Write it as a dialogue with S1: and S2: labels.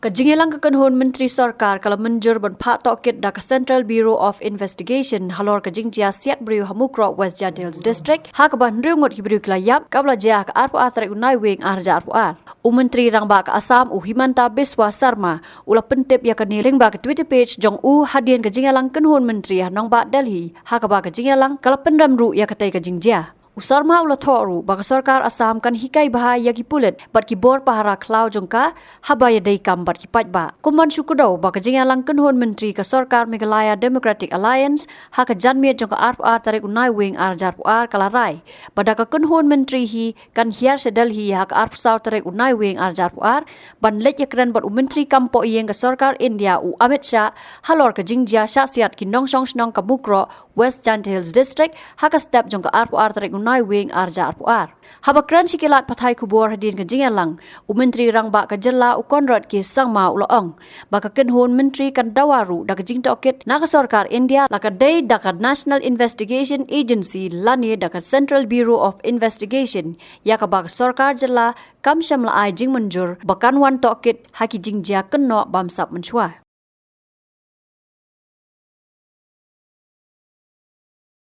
S1: Kajingelang kekenhun Menteri Sarkar kalau menjur benpak tokit dak Central Bureau of Investigation halor kajingjia siat beriu hamukro West Jantils District ha keban riungot kiberiu kelayap kabla jia ke arpu atrak unai wing arja arpu ar. Menteri rangba ke Assam Himanta Biswa Sarma ula pentip ya keniling ba ke Twitter page jong hadian kajingelang kenhun Menteri nong ba Delhi ha keba kajingelang kalau pendamru ya katai kajingjia. Usarma ula thoru baka Sarkar Assam kan hikai bahaya ki pulet bat ki bor pahara klau jongka habaya dei kam bat ki pajba kuman syukudau baka jingalang kenhun Menteri ke Sarkar Meghalaya Democratic Alliance ha ka janmiet jongka arp ar tarik unai wing ar jar ar kalarai pada ka kenhun Menteri hi kan hiar sedal hi ha ka arp sau tarik unai wing ar jar ar ban lek yakran bat Menteri kampo ieng ke Sarkar India Amit Shah halor ka jingjia syasiat ki nong song snong ka mukro West Jantils District ha ka step jongka arp ar tarik unai wing arja arpu ar. Habakran sikilat pathai kubor hadin ke jingalang. Menteri rangba ke jela konrad ki sangma uloong. Baka kenhun Menteri kan dawaru dak jingtokit na ka Sarkar India laka day dakat National Investigation Agency lani dakat Central Bureau of Investigation ya ka baka Sarkar jela kam syamla ai jing menjur bakan wan tokit haki jingjia kenno bamsap menchua.